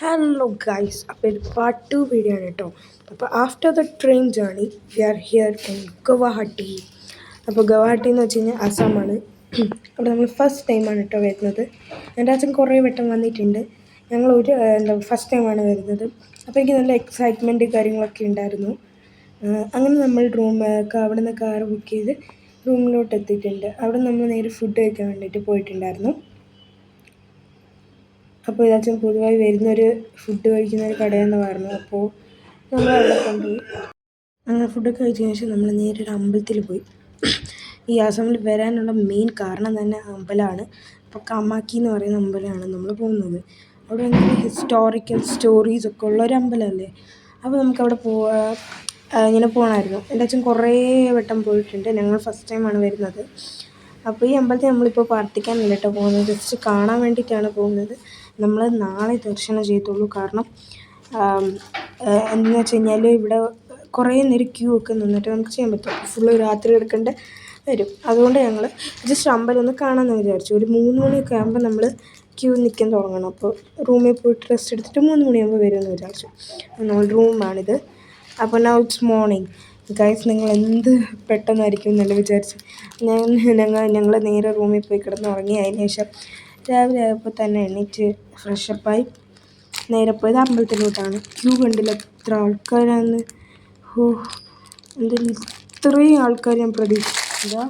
Hello guys, അപ്പോൾ ഇത് part 2 video ആണ് കേട്ടോ. അപ്പോൾ after the train journey we are here in Guwahati. അപ്പോൾ ഗുവാഹട്ടി എന്ന് വെച്ച് കഴിഞ്ഞാൽ അസാമാണ്. അവിടെ നമ്മൾ ഫസ്റ്റ് ടൈമാണ് കേട്ടോ വരുന്നത്. എൻ്റെ അച്ഛൻ കുറേ വട്ടം വന്നിട്ടുണ്ട്. ഞങ്ങൾ ഫസ്റ്റ് ടൈമാണ് വരുന്നത്. അപ്പോൾ എനിക്ക് നല്ല എക്സൈറ്റ്മെൻറ്റ് കാര്യങ്ങളൊക്കെ ഉണ്ടായിരുന്നു. അങ്ങനെ നമ്മൾ അവിടെ നിന്ന് കാർ ബുക്ക് ചെയ്ത് റൂമിലോട്ട് എത്തിയിട്ടുണ്ട്. അവിടെ നമ്മൾ നേരെ ഫുഡ് കഴിക്കാൻ വേണ്ടിയിട്ട് പോയിട്ടുണ്ടായിരുന്നു. അപ്പോൾ ഇതച്ഛൻ പൊതുവായി വരുന്നൊരു ഫുഡ് കഴിക്കുന്ന ഒരു കടയെന്ന് പറഞ്ഞു. അപ്പോൾ നമ്മൾ അവിടെ കൊണ്ടുപോയി. അങ്ങനെ ഫുഡൊക്കെ കഴിച്ചതിന് ശേഷം നമ്മൾ നേരെ ഒരു അമ്പലത്തിൽ പോയി. ഈ ആസാമിൽ വരാനുള്ള മെയിൻ കാരണം തന്നെ അമ്പലമാണ്. അപ്പോൾ കാമാക്കി എന്ന് പറയുന്ന അമ്പലമാണ് നമ്മൾ പോകുന്നത്. അവിടെ വന്നിട്ട് ഹിസ്റ്റോറിക്കൽ സ്റ്റോറീസ് ഒക്കെ ഉള്ള ഒരു അമ്പലമല്ലേ. അപ്പോൾ നമുക്കവിടെ ഇങ്ങനെ പോകണമായിരുന്നു. എൻ്റെ അച്ഛൻ കുറേ വട്ടം പോയിട്ടുണ്ട്. ഞങ്ങൾ ഫസ്റ്റ് ടൈമാണ് വരുന്നത്. അപ്പോൾ ഈ അമ്പലത്തിൽ നമ്മളിപ്പോൾ പ്രാർത്ഥിക്കാനല്ല കേട്ടോ പോകുന്നത്, ജസ്റ്റ് കാണാൻ വേണ്ടിയിട്ടാണ് പോകുന്നത്. നമ്മൾ നാളെ ദർശനം ചെയ്തുള്ളൂ. കാരണം എന്താണെന്ന് വെച്ച് കഴിഞ്ഞാൽ ഇവിടെ കുറേ നേരം ക്യൂ ഒക്കെ നിന്നിട്ട് നമുക്ക് ചെയ്യാൻ പറ്റും. ഫുള്ള് രാത്രി എടുക്കേണ്ട വരും. അതുകൊണ്ട് ഞങ്ങൾ ജസ്റ്റ് അമ്പലം ഒന്ന് കാണാമെന്ന് വിചാരിച്ചു. ഒരു 3 മണിയൊക്കെ ആകുമ്പോൾ നമ്മൾ ക്യൂ നിൽക്കാൻ തുടങ്ങണം. അപ്പോൾ റൂമിൽ പോയിട്ട് റെസ്റ്റ് എടുത്തിട്ട് 3 മണിയാകുമ്പോൾ വരുമെന്ന് വിചാരിച്ചു. നമ്മൾ റൂമാണിത്. അപ്പോൾ നൗ ഇറ്റ്സ് മോർണിംഗ് ഗൈസ്. നിങ്ങൾ എന്ത് പെട്ടെന്നായിരിക്കും എന്നല്ല വിചാരിച്ചു. ഞങ്ങൾ നേരെ റൂമിൽ പോയി കിടന്ന് ഉറങ്ങി. അതിന് ശേഷം രാവിലെ ആയപ്പോൾ തന്നെ എണീറ്റ് ഫ്രഷപ്പായി നേരെ പോയത് അമ്പലത്തിലോട്ടാണ്. ക്യൂ കണ്ടില്ല എത്ര ആൾക്കാരാണ്. എന്തായാലും ഇത്രയും ആൾക്കാർ ഞാൻ പ്രതീക്ഷിച്ചില്ല.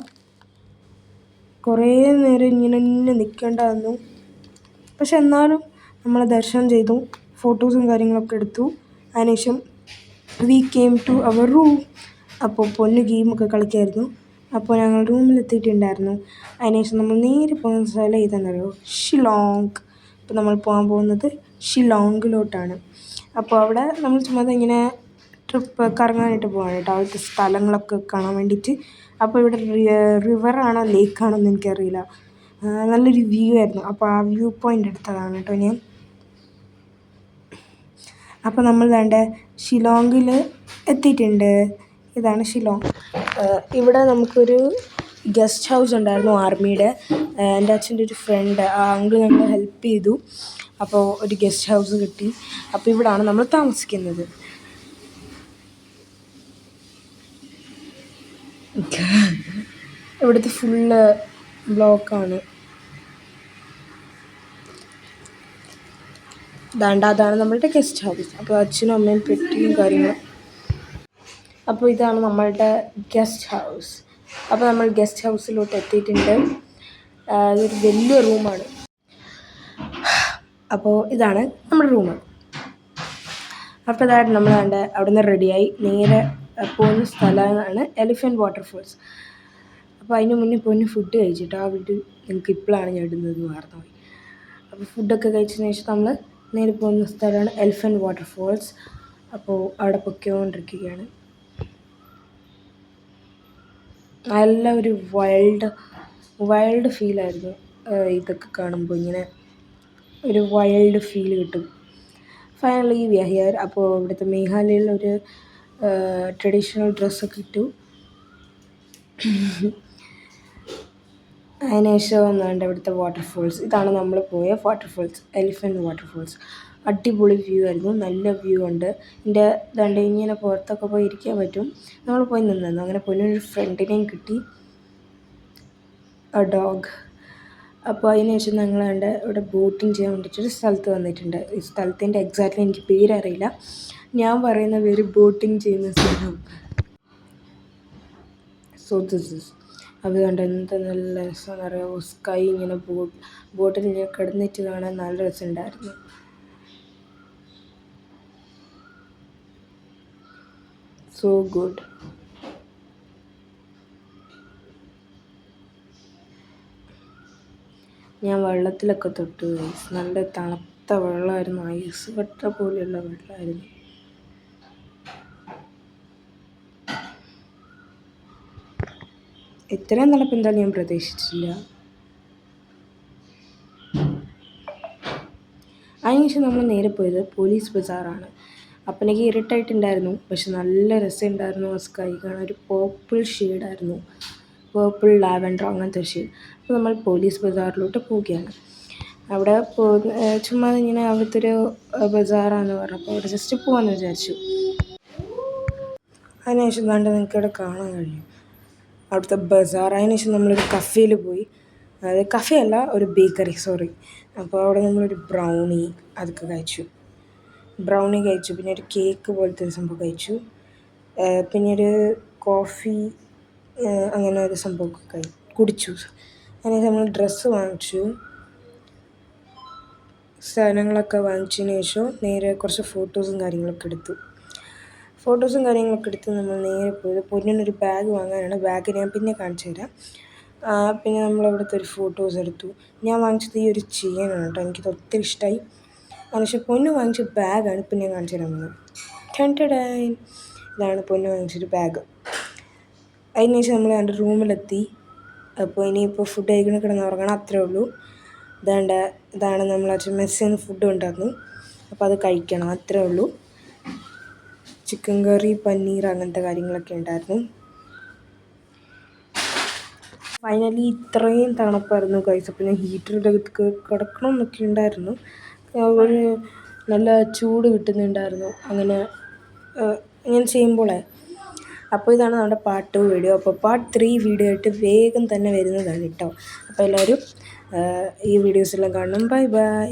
കുറേ നേരം ഇങ്ങനെ നിൽക്കേണ്ട വന്നു. പക്ഷെ എന്നാലും നമ്മൾ ദർശനം ചെയ്തു, ഫോട്ടോസും കാര്യങ്ങളൊക്കെ എടുത്തു. അതിനുശേഷം we came to our room. അപ്പോൾ പൊന്നു ഗെയിമൊക്കെ കളിക്കായിരുന്നു. അപ്പോൾ ഞങ്ങൾ റൂമിലെത്തിയിട്ടുണ്ടായിരുന്നു. അതിനുശേഷം നമ്മൾ നേരെ പോകുന്ന സ്ഥലം ഏതാണെന്നറിയോ? ഷിലോങ്. അപ്പോൾ നമ്മൾ പോകാൻ പോകുന്നത് ഷിലോങ്ങിലോട്ടാണ്. അപ്പോൾ അവിടെ നമ്മൾ ചുമ്മാ ഇങ്ങനെ ട്രിപ്പ് കറങ്ങാനായിട്ട് പോകാൻ കേട്ടോ, അവിടുത്തെ സ്ഥലങ്ങളൊക്കെ കാണാൻ വേണ്ടിയിട്ട്. അപ്പോൾ ഇവിടെ റിവറാണോ ലേക്കാണോ എന്ന് എനിക്കറിയില്ല. നല്ലൊരു വ്യൂ ആയിരുന്നു. അപ്പോൾ ആ വ്യൂ പോയിൻ്റ് എടുത്തതാണ് കേട്ടോ ഞാൻ. അപ്പോൾ നമ്മൾ ഷിലോങ്ങിൽ എത്തിയിട്ടുണ്ട്. ഇതാണ് ഷിലോങ്. ഇവിടെ നമുക്കൊരു ഗസ്റ്റ് ഹൗസ് ഉണ്ടായിരുന്നു ആർമിയുടെ. എൻ്റെ അച്ഛൻ്റെ ഒരു ഫ്രണ്ട്, ആ അങ്കിൾ ഞങ്ങളെ ഹെൽപ്പ് ചെയ്തു. അപ്പോൾ ഒരു ഗസ്റ്റ് ഹൗസ് കിട്ടി. അപ്പോൾ ഇവിടാണ് നമ്മൾ താമസിക്കുന്നത്. ഇവിടുത്തെ ഫുള്ള് ബ്ലോക്കാണ്. അതാണ് നമ്മളുടെ ഗസ്റ്റ് ഹൗസ്. അപ്പോൾ അച്ഛനും അമ്മയും പെട്ടിയും കാര്യങ്ങളും. അപ്പോൾ ഇതാണ് നമ്മളുടെ ഗസ്റ്റ് ഹൗസ്. അപ്പോൾ നമ്മൾ ഗസ്റ്റ് ഹൗസിലോട്ട് എത്തിയിട്ടുണ്ട്. ഇതൊരു വലിയ റൂമാണ്. അപ്പോൾ ഇതാണ് നമ്മുടെ റൂം. അപ്പോൾ ഇതായിട്ട് നമ്മൾ അവിടെ നിന്ന് റെഡിയായി നേരെ പോകുന്ന സ്ഥലമാണ് എലിഫൻറ്റ് വാട്ടർഫോൾസ്. അപ്പോൾ അതിന് മുന്നേ പോയി ഫുഡ് കഴിച്ചിട്ട് ആ വീഡിയോ നിങ്ങൾക്ക് ഇപ്പോഴാണ് ഞാൻ ഇടുന്നത് മറന്നുപോയി. അപ്പോൾ ഫുഡൊക്കെ കഴിച്ചതിന് ശേഷം നമ്മൾ നേരെ പോകുന്ന സ്ഥലമാണ് എലിഫൻറ്റ് വാട്ടർഫോൾസ്. അപ്പോൾ അവിടെ പൊയ്ക്കൊണ്ടിരിക്കുകയാണ്. നല്ല ഒരു വൈൽഡ് ഫീലായിരുന്നു. ഇതൊക്കെ കാണുമ്പോൾ ഇങ്ങനെ ഒരു വൈൽഡ് ഫീൽ കിട്ടും. Finally we are here. അപ്പോൾ ഇവിടുത്തെ മേഘാലയയിലൊരു ട്രഡീഷണൽ ഡ്രസ്സൊക്കെ ഇട്ടു. അതിനുശേഷം വന്നാണ്ട് ഇവിടുത്തെ വാട്ടർഫോൾസ്. ഇതാണ് നമ്മൾ പോയ വാട്ടർഫോൾസ്, എലിഫൻറ്റ് വാട്ടർഫോൾസ്. അടിപൊളി വ്യൂ ആയിരുന്നു, നല്ല വ്യൂ ഉണ്ട്. ഇങ്ങനെ പുറത്തൊക്കെ പോയി ഇരിക്കാൻ പറ്റും. നമ്മൾ പോയി നിന്നു. അങ്ങനെ പൊന്നൊരു ഫ്രണ്ടിനെയും കിട്ടി, ഡോഗ്. അപ്പോൾ അതിനുശേഷം ഞങ്ങൾ ഇവിടെ ബോട്ടിങ് ചെയ്യാൻ വേണ്ടിയിട്ടൊരു സ്ഥലത്ത് വന്നിട്ടുണ്ട്. ഈ സ്ഥലത്തിൻ്റെ എക്സാക്റ്റ്ലി എനിക്ക് പേരറിയില്ല. ഞാൻ പറയുന്ന പേര് ബോട്ടിങ് ചെയ്യുന്ന സ്ഥലം. So this is. അത് എന്ത് നല്ല രസമെന്ന് അറിയാമോ? സ്കൈ ഇങ്ങനെ ബോട്ടിൽ ഇങ്ങനെ കിടന്നിട്ട് കാണാൻ നല്ല രസമുണ്ടായിരുന്നു. So good. ഞാൻ വെള്ളത്തിലൊക്കെ തൊട്ടു. നല്ല തണുത്ത വെള്ളമായിരുന്നു, ഐസ് കട്ട പോലെയുള്ള വെള്ളമായിരുന്നു. ഇത്രയും തണുപ്പ് എന്തായാലും ഞാൻ പ്രതീക്ഷിച്ചില്ല. അതിനുശേഷം നമ്മൾ നേരെ പോയത് പോലീസ് ബസാറാണ്. അപ്പം എനിക്ക് ഇരുട്ടായിട്ടുണ്ടായിരുന്നു, പക്ഷെ നല്ല രസമുണ്ടായിരുന്നു. ആ സ്കൈ കാണാൻ ഒരു പേർപ്പിൾ ഷെയ്ഡായിരുന്നു, പേർപ്പിൾ ലാവൻഡർ അങ്ങനത്തെ ഷെയ്ഡ്. അപ്പോൾ നമ്മൾ പോലീസ് ബസാറിലോട്ട് പോവുകയാണ്. അവിടെ ചുമ്മാ ഇങ്ങനെ അവിടുത്തെ ഒരു ബസാറാന്ന് പറഞ്ഞപ്പോൾ അവിടെ ജസ്റ്റ് പോകാമെന്ന് വിചാരിച്ചു. അതിനുശേഷം കണ്ട് നിങ്ങൾക്ക് ഇവിടെ കാണാൻ കഴിയും അവിടുത്തെ ബസാർ. അതിനുശേഷം നമ്മളൊരു കഫേയിൽ പോയി, അതായത് കഫേ അല്ല, ഒരു ബേക്കറി, സോറി. അപ്പോൾ അവിടെ നമ്മളൊരു ബ്രൗണി അതൊക്കെ കഴിച്ചു. പിന്നെ ഒരു കേക്ക് പോലത്തെ ഒരു സംഭവം കഴിച്ചു. പിന്നെ ഒരു കോഫി അങ്ങനെ ഒരു സംഭവമൊക്കെ കുടിച്ചു. അങ്ങനെ നമ്മൾ ഡ്രസ്സ് വാങ്ങിച്ചു. സാധനങ്ങളൊക്കെ വാങ്ങിച്ചതിന് ശേഷം നേരെ കുറച്ച് ഫോട്ടോസും കാര്യങ്ങളൊക്കെ എടുത്തു നമ്മൾ നേരെ പോയത് പൊന്നിനൊരു ബാഗ് വാങ്ങാനാണ്. ബാഗ് ഞാൻ പിന്നെ കാണിച്ചു തരാം. പിന്നെ നമ്മളവിടുത്തെ ഒരു ഫോട്ടോസ് എടുത്തു. ഞാൻ വാങ്ങിച്ചത് ഈ ഒരു ചെയിനാണ് കേട്ടോ, എനിക്കത് ഒത്തിരി ഇഷ്ടമായി. പക്ഷേ പൊന്നു വാങ്ങിച്ച ബാഗാണ് ഇപ്പം ഞാൻ കാണിച്ചു തരാൻ പോകുന്നത്. ഇതാണ് പൊന്നു വാങ്ങിച്ചൊരു ബാഗ്. അതിനുശേഷം നമ്മൾ എൻ്റെ റൂമിലെത്തി. അപ്പോൾ ഇനിയിപ്പോൾ ഫുഡ് കഴിക്കണം, കിടന്ന് ഉറങ്ങണം, അത്രേ ഉള്ളൂ. ഇതാണ് നമ്മൾ മെസ്സിൽ നിന്ന് ഫുഡ് ഉണ്ടായിരുന്നു, അപ്പോൾ അത് കഴിക്കണം, അത്രേ ഉള്ളൂ. ചിക്കൻ കറി, പനീർ അങ്ങനത്തെ കാര്യങ്ങളൊക്കെ ഉണ്ടായിരുന്നു. ഫൈനലി ഇത്രയും തണുപ്പായിരുന്നു ഗൈസ്. അപ്പോൾ ഞാൻ ഹീറ്ററിൻ്റെ അകത്ത് കിടക്കണം എന്നൊക്കെ ഉണ്ടായിരുന്നു. ഒരു നല്ല ചൂട് കിട്ടുന്നുണ്ടായിരുന്നു അങ്ങനെ ചെയ്യുമ്പോളേ. അപ്പോൾ ഇതാണ് നമ്മുടെ പാർട്ട് 2 വീഡിയോ. അപ്പോൾ പാർട്ട് 3 വീഡിയോ ആയിട്ട് വേഗം തന്നെ വരുന്നതാണ് കേട്ടോ. അപ്പോൾ എല്ലാവരും ഈ വീഡിയോസെല്ലാം കാണണം. Bye bye.